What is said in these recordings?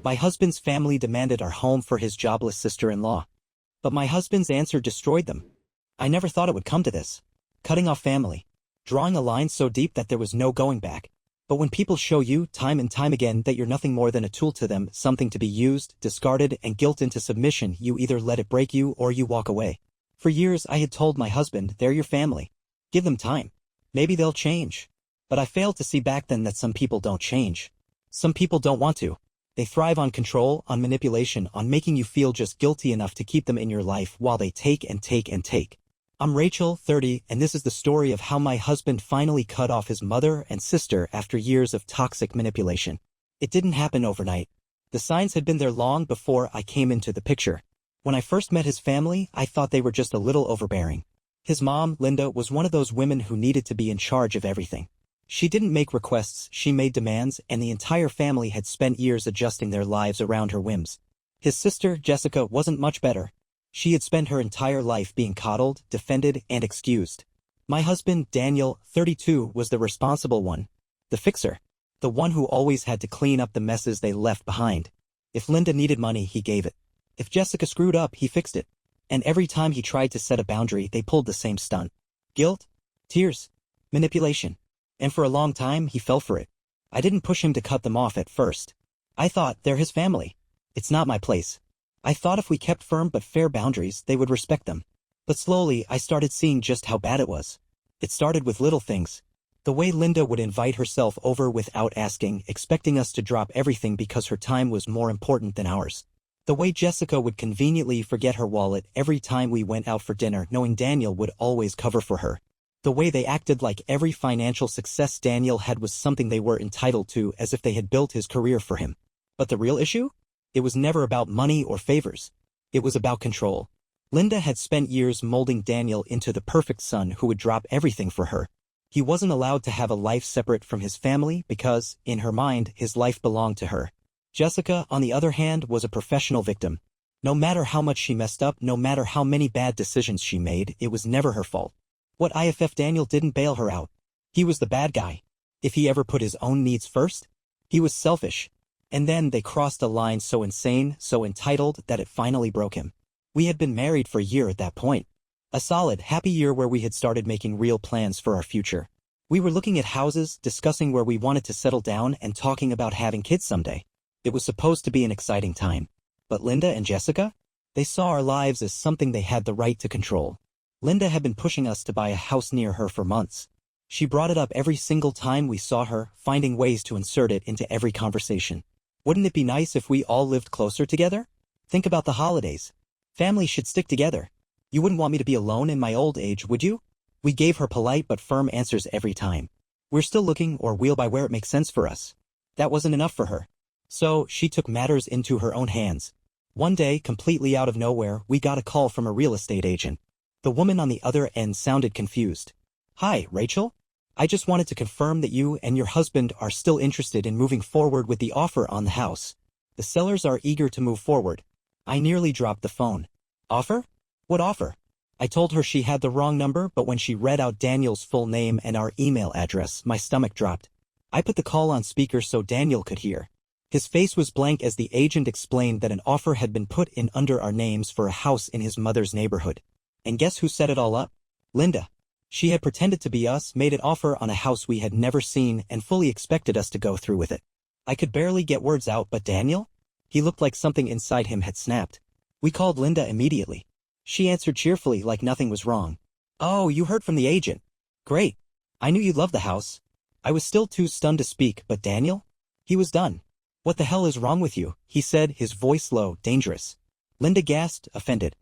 My husband's family demanded our home for his jobless sister-in-law. But my husband's answer destroyed them. I never thought it would come to this. Cutting off family. Drawing a line so deep that there was no going back. But when people show you, time and time again, that you're nothing more than a tool to them, something to be used, discarded, and guilt into submission, you either let it break you or you walk away. For years I had told my husband, they're your family. Give them time. Maybe they'll change. But I failed to see back then that some people don't change. Some people don't want to. They thrive on control, on manipulation, on making you feel just guilty enough to keep them in your life while they take and take and take. I'm Rachel, 30, and this is the story of how my husband finally cut off his mother and sister after years of toxic manipulation. It didn't happen overnight. The signs had been there long before I came into the picture. When I first met his family, I thought they were just a little overbearing. His mom, Linda, was one of those women who needed to be in charge of everything. She didn't make requests, she made demands, and the entire family had spent years adjusting their lives around her whims. His sister, Jessica, wasn't much better. She had spent her entire life being coddled, defended, and excused. My husband, Daniel, 32, was the responsible one. The fixer. The one who always had to clean up the messes they left behind. If Linda needed money, he gave it. If Jessica screwed up, he fixed it. And every time he tried to set a boundary, they pulled the same stunt. Guilt, tears, manipulation. And for a long time, he fell for it. I didn't push him to cut them off at first. I thought, they're his family. It's not my place. I thought if we kept firm but fair boundaries, they would respect them. But slowly, I started seeing just how bad it was. It started with little things. The way Linda would invite herself over without asking, expecting us to drop everything because her time was more important than ours. The way Jessica would conveniently forget her wallet every time we went out for dinner, knowing Daniel would always cover for her. The way they acted like every financial success Daniel had was something they were entitled to, as if they had built his career for him. But the real issue? It was never about money or favors. It was about control. Linda had spent years molding Daniel into the perfect son who would drop everything for her. He wasn't allowed to have a life separate from his family because, in her mind, his life belonged to her. Jessica, on the other hand, was a professional victim. No matter how much she messed up, no matter how many bad decisions she made, it was never her fault. What if Daniel didn't bail her out? He was the bad guy. If he ever put his own needs first? He was selfish. And then they crossed a line so insane, so entitled, that it finally broke him. We had been married for a year at that point. A solid, happy year where we had started making real plans for our future. We were looking at houses, discussing where we wanted to settle down, and talking about having kids someday. It was supposed to be an exciting time. But Linda and Jessica? They saw our lives as something they had the right to control. Linda had been pushing us to buy a house near her for months. She brought it up every single time we saw her, finding ways to insert it into every conversation. Wouldn't it be nice if we all lived closer together? Think about the holidays. Families should stick together. You wouldn't want me to be alone in my old age, would you? We gave her polite but firm answers every time. We're still looking, or we'll buy where it makes sense for us. That wasn't enough for her. So, she took matters into her own hands. One day, completely out of nowhere, we got a call from a real estate agent. The woman on the other end sounded confused. Hi, Rachel? I just wanted to confirm that you and your husband are still interested in moving forward with the offer on the house. The sellers are eager to move forward. I nearly dropped the phone. Offer? What offer? I told her she had the wrong number, but when she read out Daniel's full name and our email address, my stomach dropped. I put the call on speaker so Daniel could hear. His face was blank as the agent explained that an offer had been put in under our names for a house in his mother's neighborhood. And guess who set it all up? Linda. She had pretended to be us, made an offer on a house we had never seen, and fully expected us to go through with it. I could barely get words out, but Daniel? He looked like something inside him had snapped. We called Linda immediately. She answered cheerfully like nothing was wrong. Oh, you heard from the agent. Great. I knew you'd love the house. I was still too stunned to speak, but Daniel? He was done. What the hell is wrong with you? He said, his voice low, dangerous. Linda gasped, offended.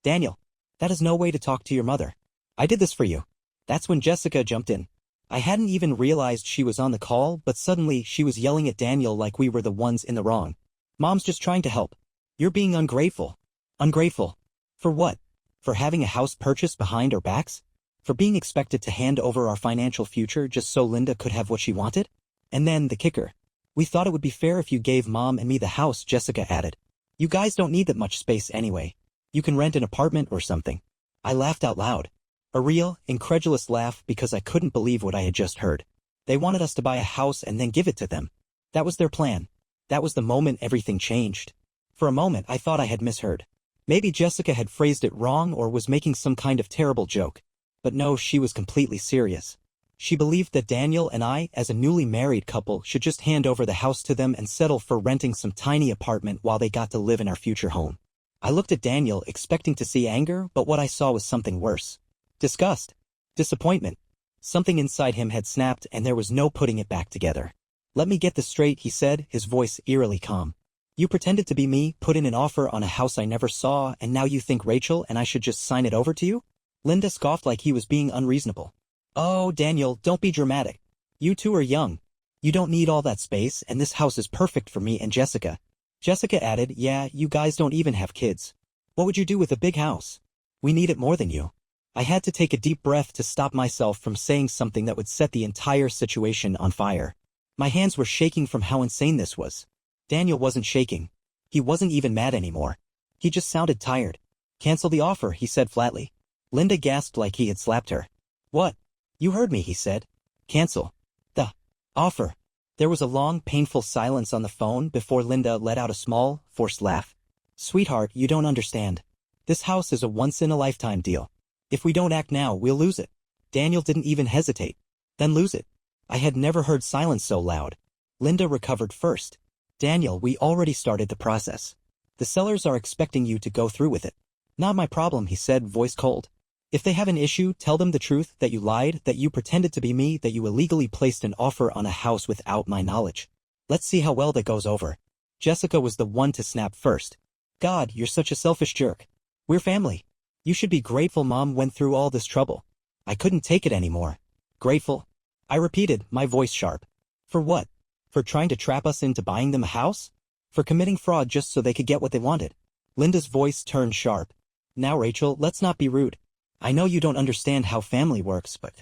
Daniel. That is no way to talk to your mother. I did this for you. That's when Jessica jumped in. I hadn't even realized she was on the call, but suddenly she was yelling at Daniel like we were the ones in the wrong. Mom's just trying to help. You're being ungrateful. Ungrateful. For what? For having a house purchased behind our backs? For being expected to hand over our financial future just so Linda could have what she wanted? And then the kicker. We thought it would be fair if you gave Mom and me the house, Jessica added. You guys don't need that much space anyway. You can rent an apartment or something. I laughed out loud. A real, incredulous laugh because I couldn't believe what I had just heard. They wanted us to buy a house and then give it to them. That was their plan. That was the moment everything changed. For a moment I thought I had misheard. Maybe Jessica had phrased it wrong or was making some kind of terrible joke. But no, she was completely serious. She believed that Daniel and I, as a newly married couple, should just hand over the house to them and settle for renting some tiny apartment while they got to live in our future home. I looked at Daniel, expecting to see anger, but what I saw was something worse. Disgust. Disappointment. Something inside him had snapped and there was no putting it back together. "Let me get this straight," he said, his voice eerily calm. "You pretended to be me, put in an offer on a house I never saw, and now you think Rachel and I should just sign it over to you?" Linda scoffed like he was being unreasonable. "Oh, Daniel, don't be dramatic. You two are young. You don't need all that space, and this house is perfect for me and Jessica." Jessica added, "Yeah, you guys don't even have kids. What would you do with a big house? We need it more than you." I had to take a deep breath to stop myself from saying something that would set the entire situation on fire. My hands were shaking from how insane this was. Daniel wasn't shaking. He wasn't even mad anymore. He just sounded tired. "Cancel the offer," he said flatly. Linda gasped like he had slapped her. "What? You heard me," he said. "Cancel the offer." There was a long, painful silence on the phone before Linda let out a small, forced laugh. "Sweetheart, you don't understand. This house is a once-in-a-lifetime deal. If we don't act now, we'll lose it." Daniel didn't even hesitate. "Then lose it." I had never heard silence so loud. Linda recovered first. "Daniel, we already started the process. The sellers are expecting you to go through with it." "Not my problem," he said, voice cold. "If they have an issue, tell them the truth, that you lied, that you pretended to be me, that you illegally placed an offer on a house without my knowledge. Let's see how well that goes over." Jessica was the one to snap first. "God, you're such a selfish jerk. We're family. You should be grateful Mom went through all this trouble." I couldn't take it anymore. "Grateful?" I repeated, my voice sharp. "For what? For trying to trap us into buying them a house? For committing fraud just so they could get what they wanted?" Linda's voice turned sharp. "Now Rachel, let's not be rude. I know you don't understand how family works, but..."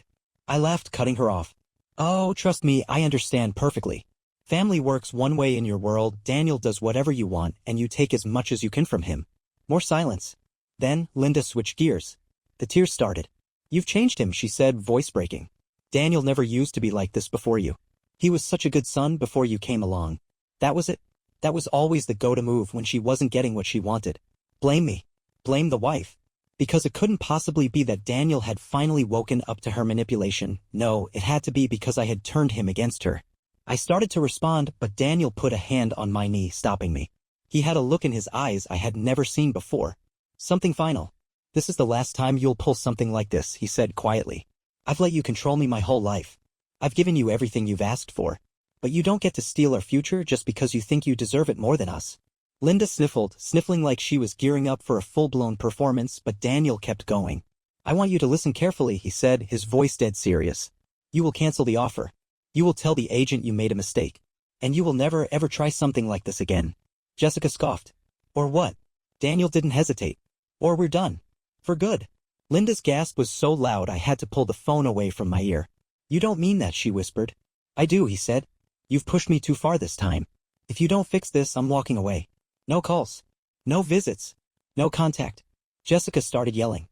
I laughed, cutting her off. "Oh, trust me, I understand perfectly. Family works one way in your world. Daniel does whatever you want, and you take as much as you can from him." More silence. Then, Linda switched gears. The tears started. "You've changed him," she said, voice breaking. "Daniel never used to be like this before you. He was such a good son before you came along. That was it. That was always the go-to move when she wasn't getting what she wanted. Blame me. Blame the wife. Because it couldn't possibly be that Daniel had finally woken up to her manipulation. No, it had to be because I had turned him against her." I started to respond, but Daniel put a hand on my knee, stopping me. He had a look in his eyes I had never seen before. "Something final. This is the last time you'll pull something like this," he said quietly. "I've let you control me my whole life. I've given you everything you've asked for. But you don't get to steal our future just because you think you deserve it more than us." Linda sniffled, sniffling like she was gearing up for a full-blown performance, but Daniel kept going. "I want you to listen carefully," he said, his voice dead serious. "You will cancel the offer. You will tell the agent you made a mistake. And you will never ever try something like this again." Jessica scoffed. "Or what?" Daniel didn't hesitate. "Or we're done. For good." Linda's gasp was so loud I had to pull the phone away from my ear. "You don't mean that," she whispered. "I do," he said. "You've pushed me too far this time. If you don't fix this, I'm walking away. No calls. No visits. No contact." Jessica started yelling.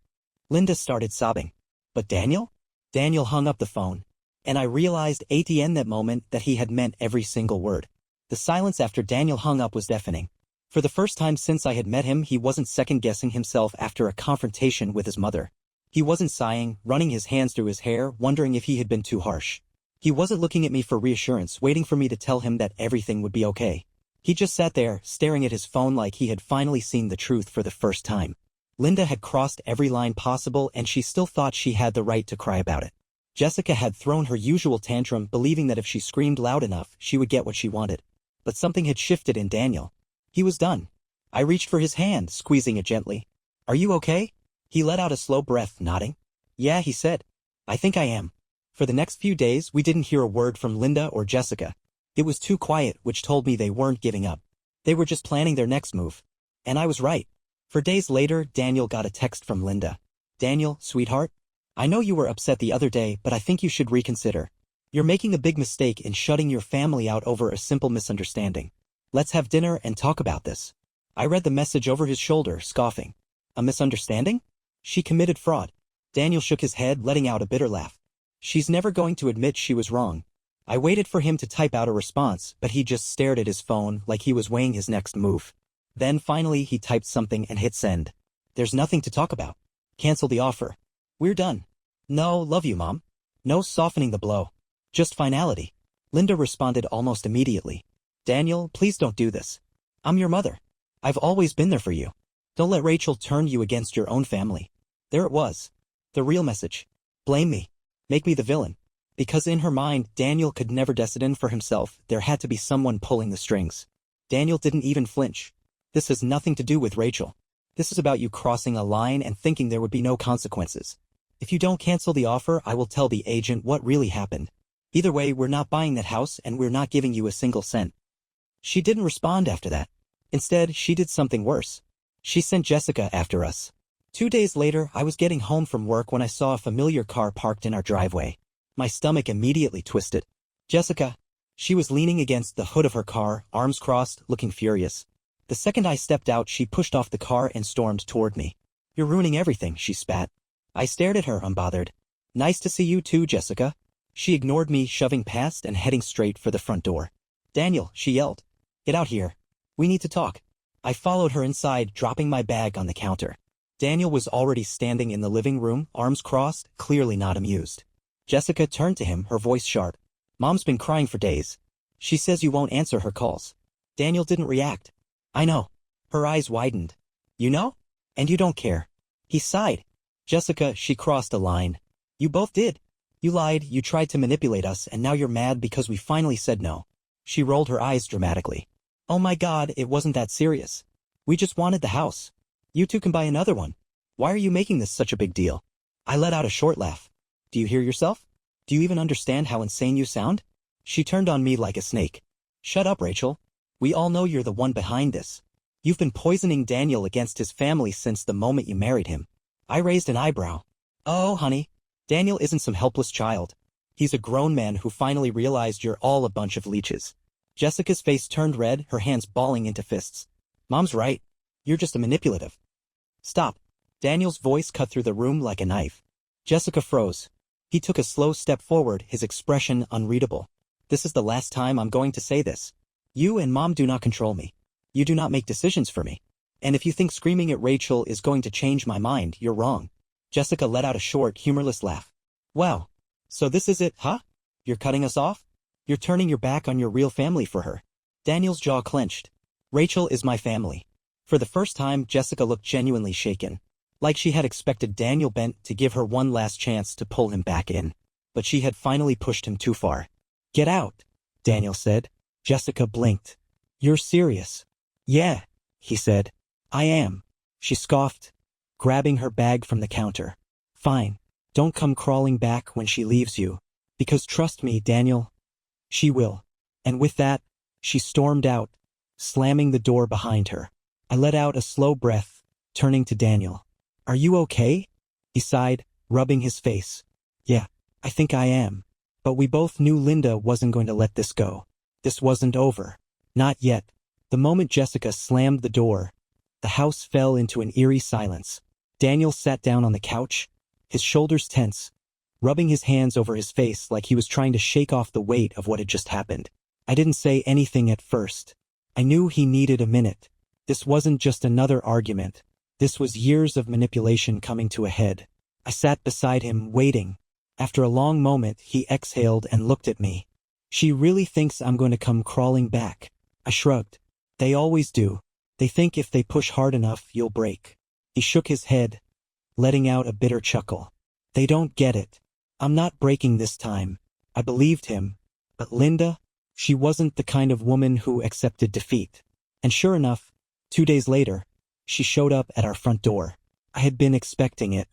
Linda started sobbing. "But Daniel?" Daniel hung up the phone. And I realized at the end that moment that he had meant every single word. The silence after Daniel hung up was deafening. For the first time since I had met him, he wasn't second-guessing himself after a confrontation with his mother. He wasn't sighing, running his hands through his hair, wondering if he had been too harsh. He wasn't looking at me for reassurance, waiting for me to tell him that everything would be okay. He just sat there, staring at his phone like he had finally seen the truth for the first time. Linda had crossed every line possible, and she still thought she had the right to cry about it. Jessica had thrown her usual tantrum, believing that if she screamed loud enough, she would get what she wanted. But something had shifted in Daniel. He was done. I reached for his hand, squeezing it gently. "Are you okay?" He let out a slow breath, nodding. "Yeah," he said. "I think I am." For the next few days, we didn't hear a word from Linda or Jessica. It was too quiet, which told me they weren't giving up. They were just planning their next move. And I was right. For days later, Daniel got a text from Linda. "Daniel, sweetheart, I know you were upset the other day, but I think you should reconsider. You're making a big mistake in shutting your family out over a simple misunderstanding. Let's have dinner and talk about this." I read the message over his shoulder, scoffing. "A misunderstanding? She committed fraud." Daniel shook his head, letting out a bitter laugh. "She's never going to admit she was wrong." I waited for him to type out a response, but he just stared at his phone like he was weighing his next move. Then finally he typed something and hit send. There's nothing to talk about. Cancel the offer. We're done. No, love you, Mom. No softening the blow. Just finality. Linda responded almost immediately. Daniel, please don't do this. I'm your mother. I've always been there for you. Don't let Rachel turn you against your own family. There it was. The real message. Blame me. Make me the villain. Because in her mind, Daniel could never decide for himself. There had to be someone pulling the strings. Daniel didn't even flinch. This has nothing to do with Rachel. This is about you crossing a line and thinking there would be no consequences. If you don't cancel the offer, I will tell the agent what really happened. Either way, we're not buying that house and we're not giving you a single cent. She didn't respond after that. Instead, she did something worse. She sent Jessica after us. 2 days later, I was getting home from work when I saw a familiar car parked in our driveway. My stomach immediately twisted. Jessica. She was leaning against the hood of her car, arms crossed, looking furious. The second I stepped out, she pushed off the car and stormed toward me. You're ruining everything, she spat. I stared at her, unbothered. Nice to see you too, Jessica. She ignored me, shoving past and heading straight for the front door. Daniel, she yelled. Get out here. We need to talk. I followed her inside, dropping my bag on the counter. Daniel was already standing in the living room, arms crossed, clearly not amused. Jessica turned to him, her voice sharp. Mom's been crying for days. She says you won't answer her calls. Daniel didn't react. I know. Her eyes widened. You know? And you don't care. He sighed. Jessica, she crossed a line. You both did. You lied, you tried to manipulate us, and now you're mad because we finally said no. She rolled her eyes dramatically. Oh my God, it wasn't that serious. We just wanted the house. You two can buy another one. Why are you making this such a big deal? I let out a short laugh. Do you hear yourself? Do you even understand how insane you sound? She turned on me like a snake. Shut up, Rachel. We all know you're the one behind this. You've been poisoning Daniel against his family since the moment you married him. I raised an eyebrow. Oh, honey. Daniel isn't some helpless child. He's a grown man who finally realized you're all a bunch of leeches. Jessica's face turned red, her hands balling into fists. Mom's right. You're just a manipulative. Stop. Daniel's voice cut through the room like a knife. Jessica froze. He took a slow step forward, his expression unreadable. This is the last time I'm going to say this. You and Mom do not control me. You do not make decisions for me. And if you think screaming at Rachel is going to change my mind, you're wrong. Jessica let out a short, humorless laugh. Wow. So this is it, huh? You're cutting us off? You're turning your back on your real family for her. Daniel's jaw clenched. Rachel is my family. For the first time, Jessica looked genuinely shaken. Like she had expected Daniel Bent to give her one last chance to pull him back in. But she had finally pushed him too far. Get out, Daniel said. Jessica blinked. You're serious? Yeah, he said. I am. She scoffed, grabbing her bag from the counter. Fine. Don't come crawling back when she leaves you. Because trust me, Daniel, she will. And with that, she stormed out, slamming the door behind her. I let out a slow breath, turning to Daniel. Are you okay? He sighed, rubbing his face. Yeah, I think I am. But we both knew Linda wasn't going to let this go. This wasn't over. Not yet. The moment Jessica slammed the door, the house fell into an eerie silence. Daniel sat down on the couch, his shoulders tense, rubbing his hands over his face like he was trying to shake off the weight of what had just happened. I didn't say anything at first. I knew he needed a minute. This wasn't just another argument. This was years of manipulation coming to a head. I sat beside him, waiting. After a long moment, he exhaled and looked at me. She really thinks I'm going to come crawling back. I shrugged. They always do. They think if they push hard enough, you'll break. He shook his head, letting out a bitter chuckle. They don't get it. I'm not breaking this time. I believed him. But Linda, she wasn't the kind of woman who accepted defeat. And sure enough, 2 days later, she showed up at our front door. I had been expecting it.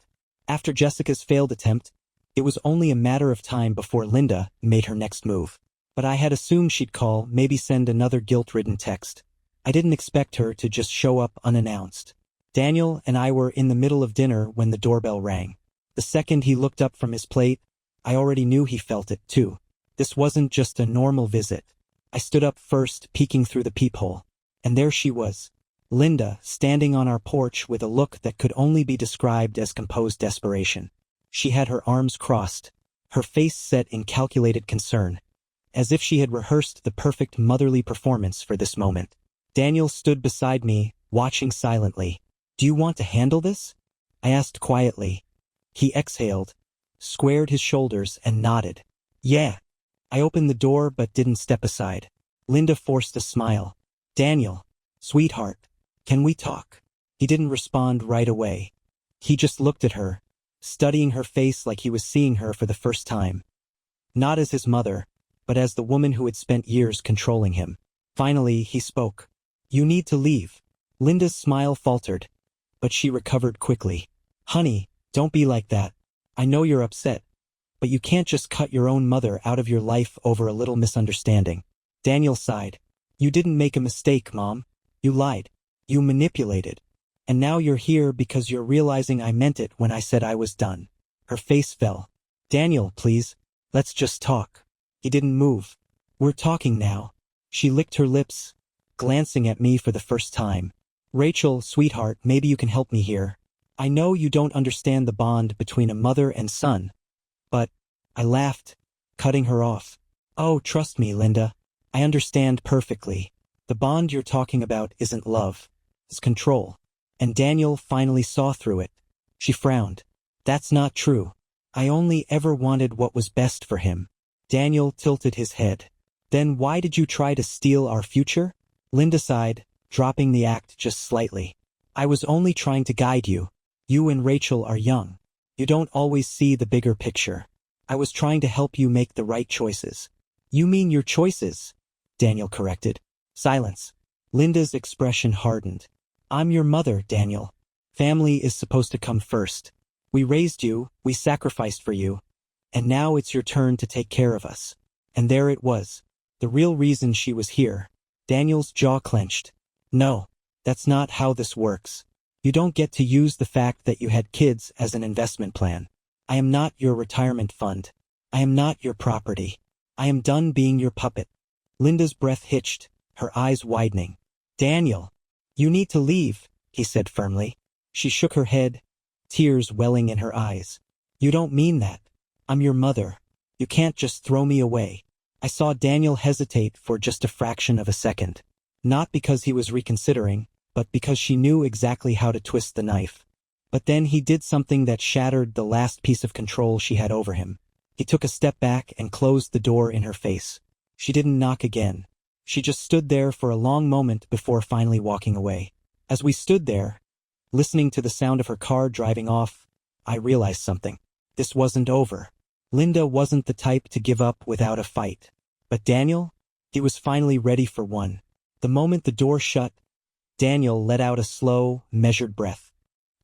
After Jessica's failed attempt, it was only a matter of time before Linda made her next move. But I had assumed she'd call, maybe send another guilt-ridden text. I didn't expect her to just show up unannounced. Daniel and I were in the middle of dinner when the doorbell rang. The second he looked up from his plate, I already knew he felt it too. This wasn't just a normal visit. I stood up first, peeking through the peephole. And there she was. Linda, standing on our porch with a look that could only be described as composed desperation. She had her arms crossed, her face set in calculated concern. as if she had rehearsed the perfect motherly performance for this moment. Daniel stood beside me, watching silently. "Do you want to handle this?" I asked quietly. He exhaled, squared his shoulders, and nodded. "Yeah." I opened the door but didn't step aside. Linda forced a smile. "Daniel, sweetheart, can we talk?" He didn't respond right away. He just looked at her, studying her face like he was seeing her for the first time. Not as his mother, but as the woman who had spent years controlling him. Finally, he spoke. "You need to leave." Linda's smile faltered, but she recovered quickly. "Honey, don't be like that. I know you're upset, but you can't just cut your own mother out of your life over a little misunderstanding." Daniel sighed. "You didn't make a mistake, Mom. You lied. You manipulated. And now you're here because you're realizing I meant it when I said I was done." Her face fell. "Daniel, please. Let's just talk." He didn't move. "We're talking now." She licked her lips, glancing at me for the first time. "Rachel, sweetheart, maybe you can help me here. I know you don't understand the bond between a mother and son, but—" I laughed, cutting her off. "Oh, trust me, Linda. I understand perfectly. The bond you're talking about isn't love. It's control." And Daniel finally saw through it. She frowned. "That's not true. I only ever wanted what was best for him." Daniel tilted his head. "Then why did you try to steal our future?" Linda sighed, dropping the act just slightly. "I was only trying to guide you. You and Rachel are young. You don't always see the bigger picture. I was trying to help you make the right choices." "You mean your choices?" Daniel corrected. Silence. Linda's expression hardened. "I'm your mother, Daniel. Family is supposed to come first. We raised you, we sacrificed for you, and now it's your turn to take care of us." And there it was. The real reason she was here. Daniel's jaw clenched. "No, that's not how this works. You don't get to use the fact that you had kids as an investment plan. I am not your retirement fund. I am not your property. I am done being your puppet." Linda's breath hitched, her eyes widening. "Daniel, you need to leave," he said firmly. She shook her head, tears welling in her eyes. "You don't mean that. I'm your mother. You can't just throw me away." I saw Daniel hesitate for just a fraction of a second. Not because he was reconsidering, but because she knew exactly how to twist the knife. But then he did something that shattered the last piece of control she had over him. He took a step back and closed the door in her face. She didn't knock again. She just stood there for a long moment before finally walking away. As we stood there, listening to the sound of her car driving off, I realized something. This wasn't over. Linda wasn't the type to give up without a fight. But Daniel? He was finally ready for one. The moment the door shut, Daniel let out a slow, measured breath.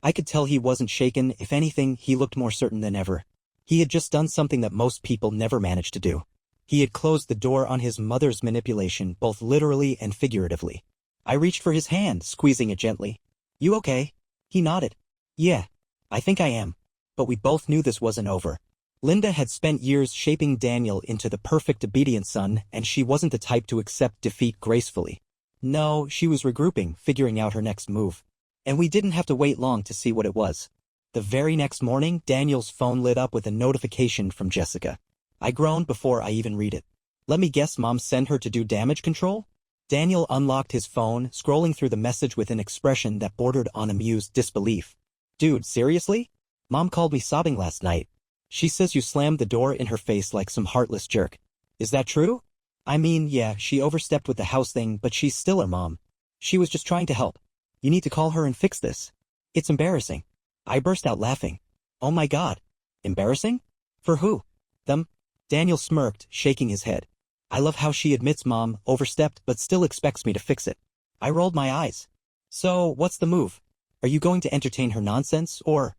I could tell he wasn't shaken. If anything, he looked more certain than ever. He had just done something that most people never managed to do. He had closed the door on his mother's manipulation, both literally and figuratively. I reached for his hand, squeezing it gently. "You okay?" He nodded. "Yeah, I think I am." But we both knew this wasn't over. Linda had spent years shaping Daniel into the perfect obedient son, and she wasn't the type to accept defeat gracefully. No, she was regrouping, figuring out her next move. And we didn't have to wait long to see what it was. The very next morning, Daniel's phone lit up with a notification from Jessica. I groaned before I even read it. "Let me guess, Mom sent her to do damage control?" Daniel unlocked his phone, scrolling through the message with an expression that bordered on amused disbelief. "Dude, seriously? Mom called me sobbing last night. She says you slammed the door in her face like some heartless jerk. Is that true?" "I mean, yeah, she overstepped with the house thing, but she's still her mom. She was just trying to help. You need to call her and fix this. It's embarrassing." I burst out laughing. "Oh my God. Embarrassing? For who? Them?" Daniel smirked, shaking his head. "I love how she admits Mom overstepped but still expects me to fix it." I rolled my eyes. "So, what's the move? Are you going to entertain her nonsense, or—"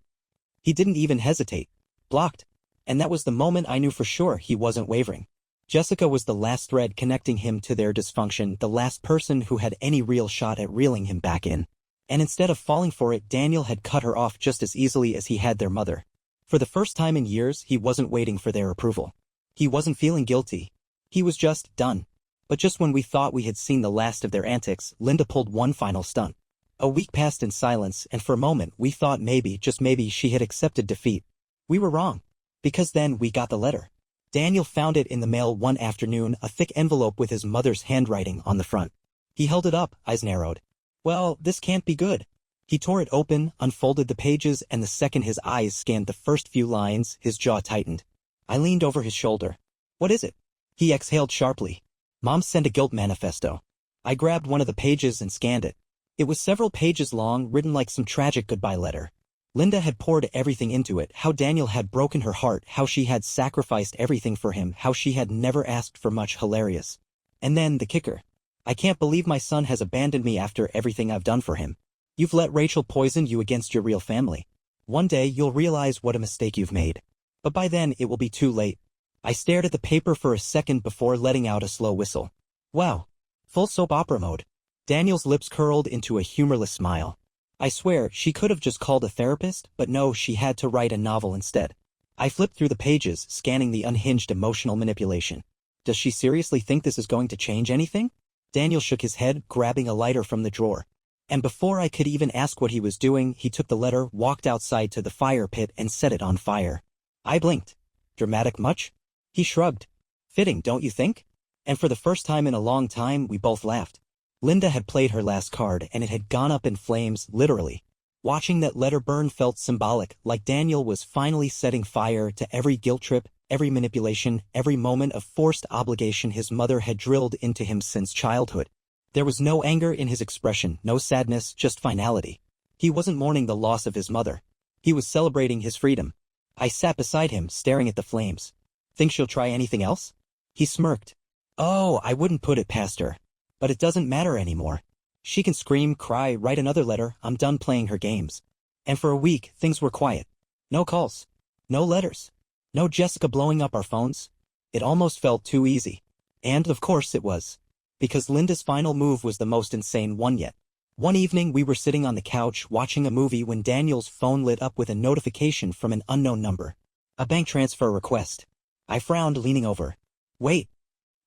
He didn't even hesitate. Blocked. And that was the moment I knew for sure he wasn't wavering. Jessica was the last thread connecting him to their dysfunction, the last person who had any real shot at reeling him back in. And instead of falling for it, Daniel had cut her off just as easily as he had their mother. For the first time in years, he wasn't waiting for their approval. He wasn't feeling guilty. He was just done. But just when we thought we had seen the last of their antics, Linda pulled one final stunt. A week passed in silence, and for a moment we thought maybe, just maybe, she had accepted defeat. We were wrong. Because then we got the letter. Daniel found it in the mail one afternoon, a thick envelope with his mother's handwriting on the front. He held it up, eyes narrowed. Well, this can't be good. He tore it open, unfolded the pages, and the second his eyes scanned the first few lines, his jaw tightened. I leaned over his shoulder. What is it? He exhaled sharply. Mom sent a guilt manifesto. I grabbed one of the pages and scanned it. It was several pages long, written like some tragic goodbye letter. Linda had poured everything into it, how Daniel had broken her heart, how she had sacrificed everything for him, how she had never asked for much. Hilarious. And then, the kicker. I can't believe my son has abandoned me after everything I've done for him. You've let Rachel poison you against your real family. One day you'll realize what a mistake you've made. But by then it will be too late. I stared at the paper for a second before letting out a slow whistle. Wow. Full soap opera mode. Daniel's lips curled into a humorless smile. I swear, she could have just called a therapist, but no, she had to write a novel instead. I flipped through the pages, scanning the unhinged emotional manipulation. Does she seriously think this is going to change anything? Daniel shook his head, grabbing a lighter from the drawer. And before I could even ask what he was doing, he took the letter, walked outside to the fire pit, and set it on fire. I blinked. Dramatic much? He shrugged. Fitting, don't you think? And for the first time in a long time, we both laughed. Linda had played her last card, and it had gone up in flames, literally. Watching that letter burn felt symbolic, like Daniel was finally setting fire to every guilt trip, every manipulation, every moment of forced obligation his mother had drilled into him since childhood. There was no anger in his expression, no sadness, just finality. He wasn't mourning the loss of his mother. He was celebrating his freedom. I sat beside him, staring at the flames. Think she'll try anything else? He smirked. Oh, I wouldn't put it past her. But it doesn't matter anymore. She can scream, cry, write another letter, I'm done playing her games. And for a week, things were quiet. No calls. No letters. No Jessica blowing up our phones. It almost felt too easy. And of course it was. Because Linda's final move was the most insane one yet. One evening we were sitting on the couch watching a movie when Daniel's phone lit up with a notification from an unknown number. A bank transfer request. I frowned, leaning over. Wait.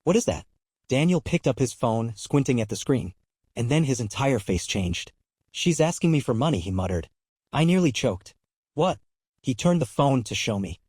What is that? Daniel picked up his phone, squinting at the screen. And then his entire face changed. She's asking me for money, he muttered. I nearly choked. What? He turned the phone to show me.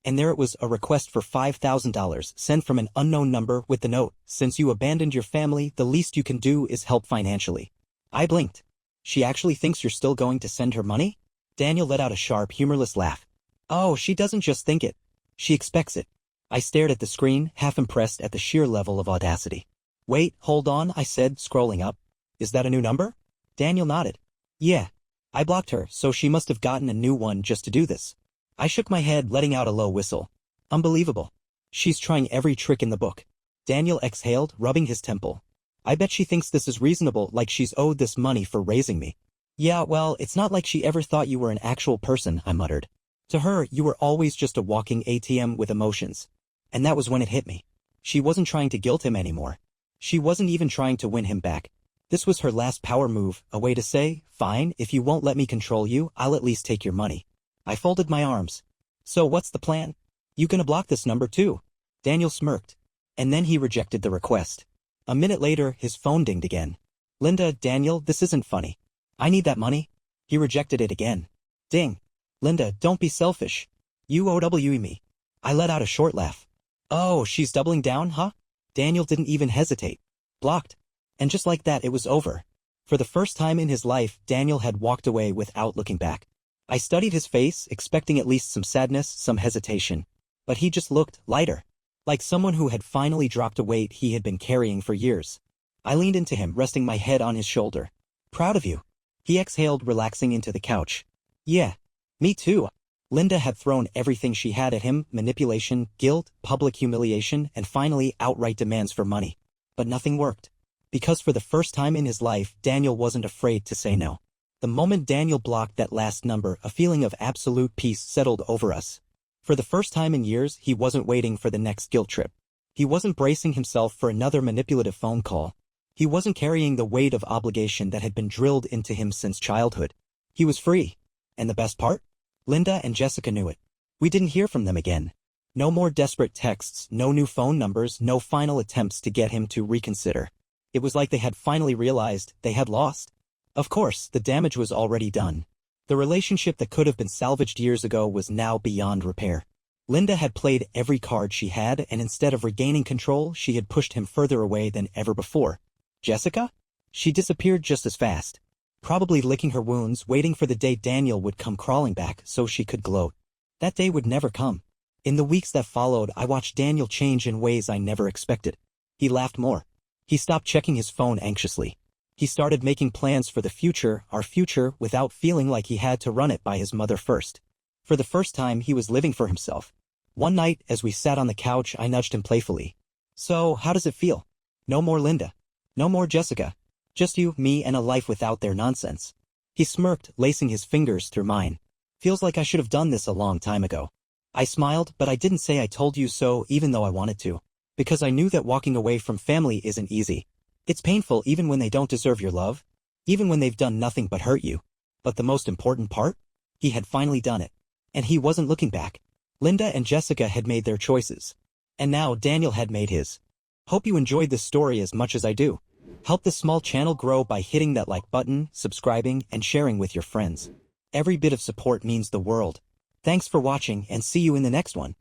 And there it was, a request for $5,000 sent from an unknown number with the note, since you abandoned your family, the least you can do is help financially. I blinked. She actually thinks you're still going to send her money? Daniel let out a sharp, humorless laugh. Oh, she doesn't just think it. She expects it. I stared at the screen, half impressed at the sheer level of audacity. Wait, hold on, I said, scrolling up. Is that a new number? Daniel nodded. Yeah. I blocked her, so she must have gotten a new one just to do this. I shook my head, letting out a low whistle. Unbelievable. She's trying every trick in the book. Daniel exhaled, rubbing his temple. I bet she thinks this is reasonable, like she's owed this money for raising me. Yeah, well, it's not like she ever thought you were an actual person, I muttered. To her, you were always just a walking ATM with emotions. And that was when it hit me. She wasn't trying to guilt him anymore. She wasn't even trying to win him back. This was her last power move, a way to say, fine, if you won't let me control you, I'll at least take your money. I folded my arms. So what's the plan? You gonna block this number too? Daniel smirked. And then he rejected the request. A minute later, his phone dinged again. Linda, Daniel, this isn't funny. I need that money. He rejected it again. Ding. Linda, don't be selfish. You owe me. I let out a short laugh. Oh, she's doubling down, huh? Daniel didn't even hesitate. Blocked. And just like that, it was over. For the first time in his life, Daniel had walked away without looking back. I studied his face, expecting at least some sadness, some hesitation. But he just looked lighter. Like someone who had finally dropped a weight he had been carrying for years. I leaned into him, resting my head on his shoulder. Proud of you. He exhaled, relaxing into the couch. Yeah. Me too. Linda had thrown everything she had at him, manipulation, guilt, public humiliation, and finally outright demands for money. But nothing worked. Because for the first time in his life, Daniel wasn't afraid to say no. The moment Daniel blocked that last number, a feeling of absolute peace settled over us. For the first time in years, he wasn't waiting for the next guilt trip. He wasn't bracing himself for another manipulative phone call. He wasn't carrying the weight of obligation that had been drilled into him since childhood. He was free. And the best part? Linda and Jessica knew it. We didn't hear from them again. No more desperate texts, no new phone numbers, no final attempts to get him to reconsider. It was like they had finally realized they had lost. Of course, the damage was already done. The relationship that could have been salvaged years ago was now beyond repair. Linda had played every card she had, and instead of regaining control, she had pushed him further away than ever before. Jessica? She disappeared just as fast, probably licking her wounds, waiting for the day Daniel would come crawling back so she could gloat. That day would never come. In the weeks that followed, I watched Daniel change in ways I never expected. He laughed more. He stopped checking his phone anxiously. He started making plans for the future, our future, without feeling like he had to run it by his mother first. For the first time, he was living for himself. One night, as we sat on the couch, I nudged him playfully. "So, how does it feel? No more Linda. No more Jessica. Just you, me, and a life without their nonsense." He smirked, lacing his fingers through mine. "Feels like I should have done this a long time ago." I smiled, but I didn't say I told you so, even though I wanted to. Because I knew that walking away from family isn't easy. It's painful even when they don't deserve your love, even when they've done nothing but hurt you. But the most important part? He had finally done it. And he wasn't looking back. Linda and Jessica had made their choices. And now Daniel had made his. Hope you enjoyed this story as much as I do. Help this small channel grow by hitting that like button, subscribing, and sharing with your friends. Every bit of support means the world. Thanks for watching, and see you in the next one.